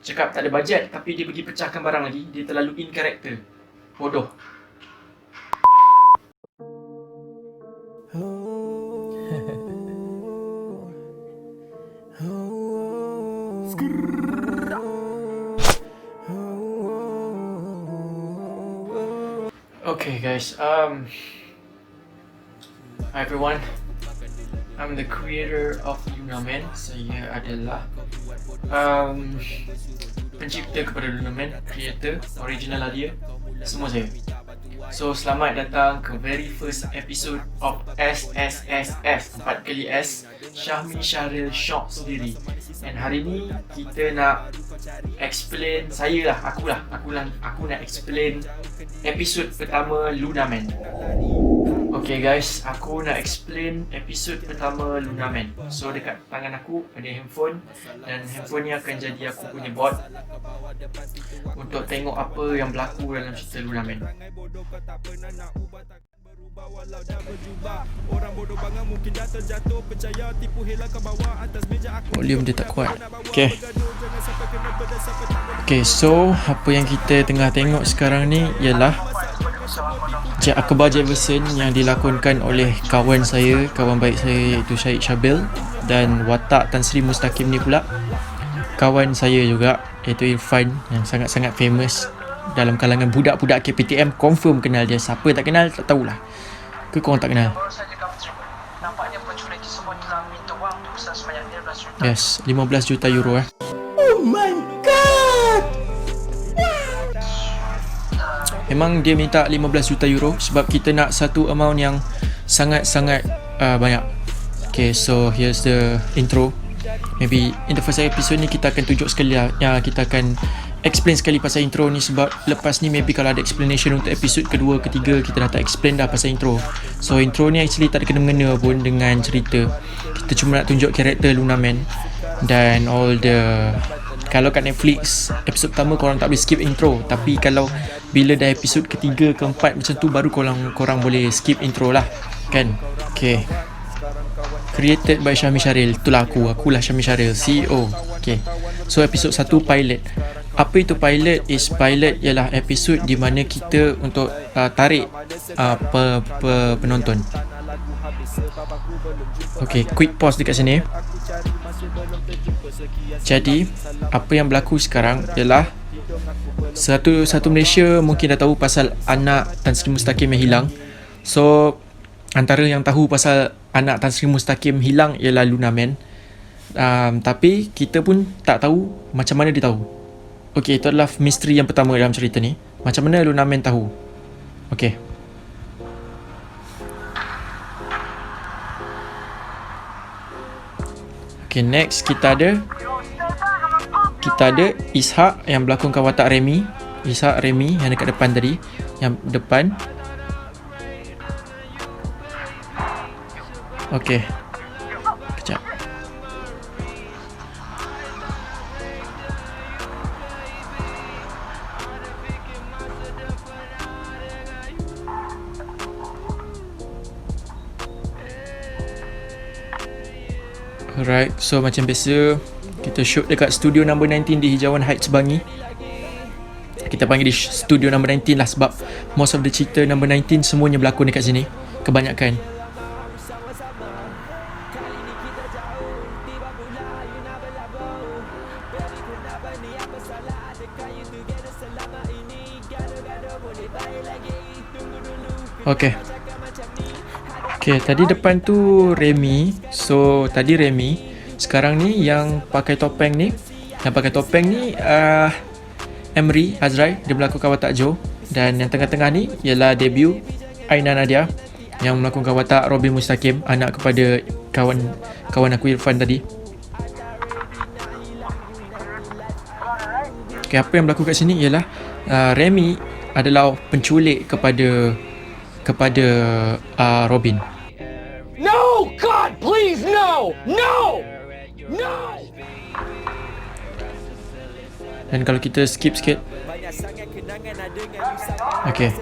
Cakap tak ada bajet, tapi dia pergi pecahkan barang lagi. Dia terlalu in character. Bodoh. Okay guys, hi everyone. I'm the creator of Lunaman. Saya adalah pencipta kepada Lunaman, creator, original lah dia. Semua saya. So selamat datang ke very first episode of SSSS 4 kali S, Syahmi Syahril Shock sendiri. Dan hari ni kita nak explain, aku nak explain episod pertama Lunaman. Okay guys, aku nak explain episod pertama Lunaman. So dekat tangan aku ada handphone, dan handphone ni akan jadi aku punya board untuk tengok apa yang berlaku dalam cerita Lunaman. Volume dia tak kuat. Okay, so apa yang kita tengah tengok sekarang ni ialah Akhbar Jefferson yang dilakonkan oleh kawan baik saya iaitu Syahid Syabil, dan watak Tan Sri Mustaqim ni pula kawan saya juga iaitu Irfan yang sangat-sangat famous dalam kalangan budak-budak KPTM. Confirm kenal dia. Siapa tak kenal tak tahulah. Ke korang tak kenal? Yes, 15 juta euro Oh my god! Memang dia minta 15 juta euro sebab kita nak satu amount yang sangat-sangat banyak. Okay, so here's the intro. Maybe in the first episode ni kita akan tunjuk sekali lah, kita akan explain sekali pasal intro ni, sebab lepas ni maybe kalau ada explanation untuk episod kedua, ketiga, kita dah tak explain dah pasal intro. So intro ni actually tak ada kena-mengena pun dengan cerita. Kita cuma nak tunjuk karakter Lunaman dan all the... Kalau kat Netflix episod pertama korang tak boleh skip intro, tapi kalau bila dah episod ketiga, keempat macam tu baru korang boleh skip intro lah, kan? Okay, created by Syahmi Syahril. Itulah akulah Syahmi Syahril, CEO. Okay, so episod 1 pilot. Apa itu pilot? Pilot ialah episod di mana kita untuk tarik penonton. Okay, quick pause dekat sini. Jadi apa yang berlaku sekarang ialah satu Malaysia mungkin dah tahu pasal anak Tan Sri Mustaqim yang hilang. So antara yang tahu pasal anak Tan Sri Mustaqim hilang ialah Lunaman. Tapi kita pun tak tahu macam mana dia tahu. Okay, itu adalah misteri yang pertama dalam cerita ni. Macam mana Lunaman tahu? Okay, next kita ada Ishak yang berlakonkan watak Remy. Ishak Remy yang dekat depan tadi, yang depan. Okay, kejap. Alright, so macam biasa kita shoot dekat studio number 19 di Hijauan Heights Bangi. Kita panggil di studio number 19 lah sebab most of the cerita number 19 semuanya berlakon dekat sini, kebanyakan. Okay, tadi depan tu Remy. So tadi Remy. Sekarang ni yang pakai topeng ni, Emri Azrai, dia melakukan watak Joe. Dan yang tengah-tengah ni ialah debut Aina Nadia yang melakukan watak Robin Mustaqim, anak kepada kawan aku Irfan tadi. Okay, apa yang berlaku kat sini ialah Remy adalah penculik kepada Robin. No! God, please, no! No! No! Dan kalau kita skip sikit. Okay,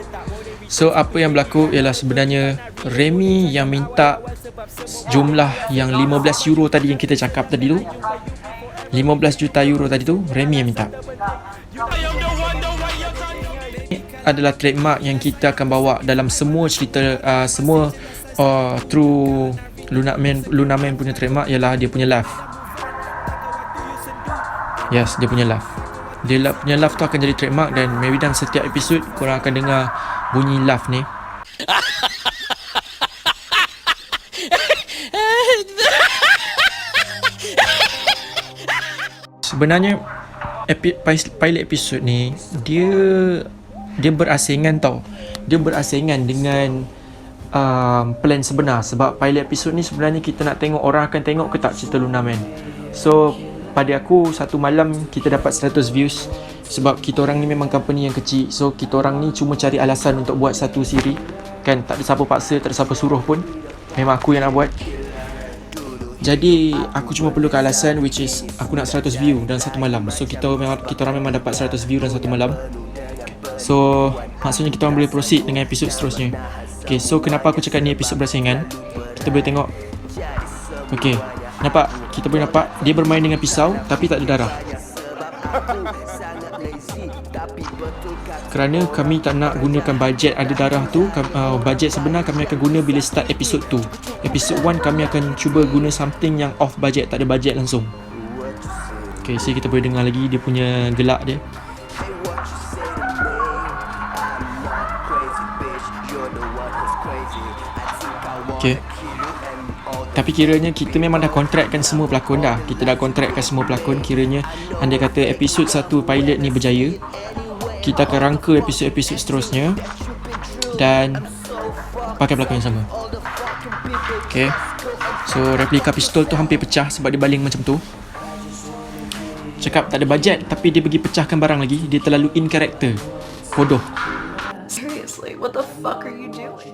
so apa yang berlaku ialah sebenarnya Remy yang minta jumlah yang 15 euro tadi yang kita cakap tadi tu. 15 juta euro tadi tu Remy yang minta. Ini adalah trademark yang kita akan bawa dalam semua cerita, semua through Lunaman punya trademark ialah dia punya laugh. Yes, dia punya laugh. Dia punya laugh tu akan jadi trademark, dan maybe dalam setiap episod korang akan dengar bunyi laugh ni. Sebenarnya pilot episod ni dia berasingan tau. Dia berasingan dengan plan sebenar, sebab pilot episod ni sebenarnya kita nak tengok orang akan tengok ke tak cerita Lunaman. So pada aku satu malam kita dapat 100 views, sebab kita orang ni memang company yang kecil. So kita orang ni cuma cari alasan untuk buat satu siri kan, tak ada siapa paksa, tak ada siapa suruh pun, memang aku yang nak buat. Jadi aku cuma perlukan alasan, which is aku nak 100 view dalam satu malam. So kita orang memang dapat 100 view dalam satu malam. So maksudnya kita orang boleh proceed dengan episod seterusnya. Okay, so kenapa aku cakap ni episod berasingan? Kita boleh tengok. Okay, nampak? Kita boleh nampak dia bermain dengan pisau tapi tak ada darah. Kerana kami tak nak gunakan bajet ada darah tu, bajet sebenar kami akan guna bila start episod 2. Episod 1 kami akan cuba guna something yang off budget, tak ada bajet langsung. Okay, so kita boleh dengar lagi dia punya gelak dia. Okay, tapi kiranya kita memang dah kontrakkan semua pelakon dah. Kita dah kontrakkan semua pelakon. Kiranya andai kata episod 1 pilot ni berjaya, kita akan rangka episod-episod seterusnya dan pakai pelakon yang sama. Okay, so replika pistol tu hampir pecah sebab dia baling macam tu. Cakap tak ada bajet, tapi dia pergi pecahkan barang lagi. Dia terlalu in character. Bodoh. Seriously, what the fuck are you doing?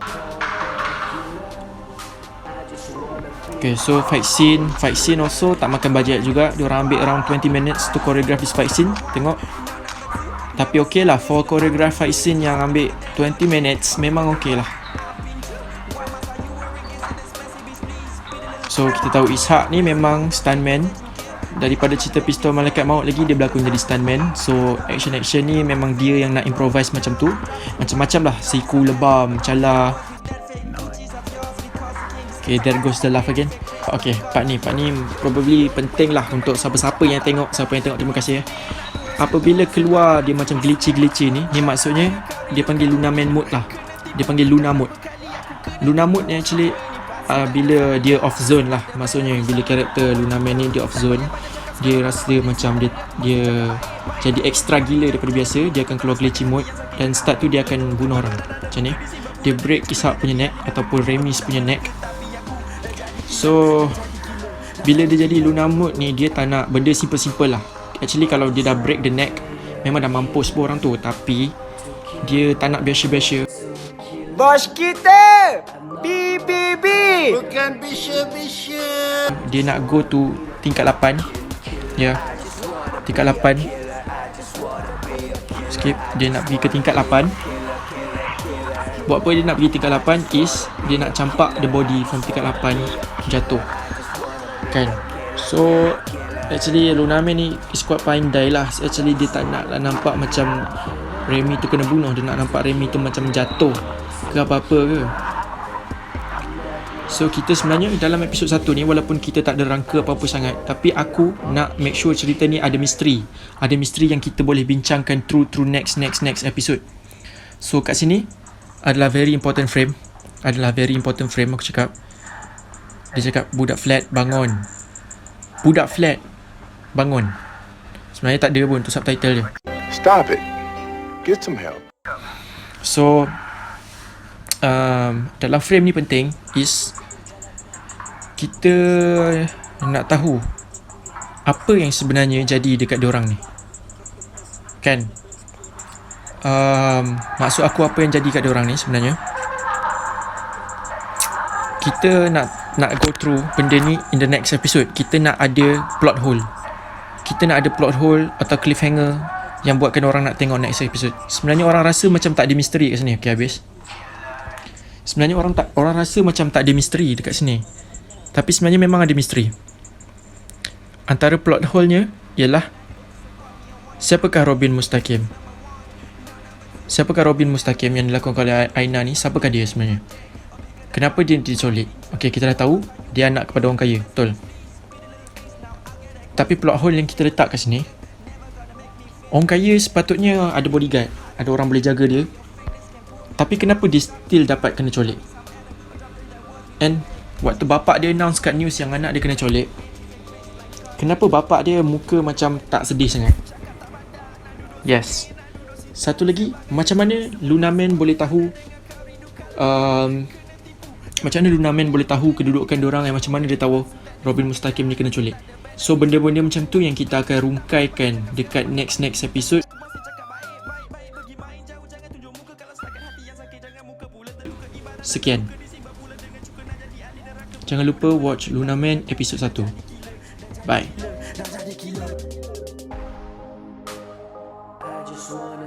Okay, so fight scene also tak makan bajet juga. Diorang ambil around 20 minutes to choreograph this fight scene. Tengok. Tapi okay lah, for choreograph fight scene yang ambil 20 minutes memang okay lah. So kita tahu Ishak ni memang stuntman. Daripada cerita Pistol Malaikat Maut lagi, dia berlakon jadi stuntman. So action ni memang dia yang nak improvise macam tu. Macam-macam lah, siku, lebam, cala. Okay, there goes the laugh again. Okay, part ni probably penting lah untuk siapa-siapa yang tengok. Siapa yang tengok, terima kasih. Apabila keluar dia macam glitchy ni maksudnya dia panggil Lunaman mode lah. Dia panggil Luna mode. Luna mode ni actually bila dia off zone lah. Maksudnya bila karakter Lunaman ni dia off zone, dia rasa macam dia jadi extra gila daripada biasa. Dia akan keluar glitchy mode, dan start tu dia akan bunuh orang. Macam ni, dia break Ishak punya neck ataupun Remy's punya neck. So bila dia jadi Luna mode ni, dia tak nak benda simple-simple lah. Actually kalau dia dah break the neck, memang dah mampus pun orang tu. Tapi dia tak nak biasa-biasa. Bos kita! BBB! Bukan Bisha. Dia nak go to tingkat 8. Ya, tingkat 8. Skip. Dia nak pergi ke tingkat 8. Buat apa dia nak pergi tingkat 8 is dia nak campak the body from tingkat 8 jatuh. Kan? So actually Lunaman ni is quite pandai lah. Actually dia tak nak nampak macam Remy tu kena bunuh. Dia nak nampak Remy tu macam jatuh ke apa-apa ke. So kita sebenarnya dalam episod 1 ni, walaupun kita tak ada rangka apa-apa sangat, tapi aku nak make sure cerita ni ada misteri. Ada misteri yang kita boleh bincangkan through next episode. So kat sini adalah very important frame. Aku cakap. Dia cakap budak flat bangun. Budak flat bangun. Sebenarnya tak ada pun tu subtitle dia. Stop it. Get some help. So dalam frame ni penting is kita nak tahu apa yang sebenarnya jadi dekat diorang ni. Kan? Maksud aku apa yang jadi kat diorang ni sebenarnya, kita nak go through benda ni in the next episode. Kita nak ada plot hole. Kita nak ada plot hole atau cliffhanger yang buatkan orang nak tengok next episode. Sebenarnya orang rasa macam tak ada misteri kat sini. Okay, habis. Sebenarnya orang rasa macam tak ada misteri dekat sini, tapi sebenarnya memang ada misteri. Antara plot hole-nya ialah siapakah Robin Mustaqim? Siapakah Robin Mustaqim yang dilakukan oleh Aina ni? Siapakah dia sebenarnya? Kenapa dia diculik? Okay, kita dah tahu dia anak kepada orang kaya, betul. Tapi plot hole yang kita letak kat sini, orang kaya sepatutnya ada bodyguard, ada orang boleh jaga dia. Tapi kenapa dia still dapat kena colik? And waktu bapak dia announce kat news yang anak dia kena colik, kenapa bapak dia muka macam tak sedih sangat? Yes. Satu lagi, macam mana Luna Man boleh tahu macam mana Luna Man boleh tahu kedudukan diorang, yang macam mana dia tahu Robin Mustaqim ni kena culik? So benda-benda macam tu yang kita akan rungkaikan dekat next episode. Sekian. Jangan lupa watch Luna Man episode 1. Bye. I just wanna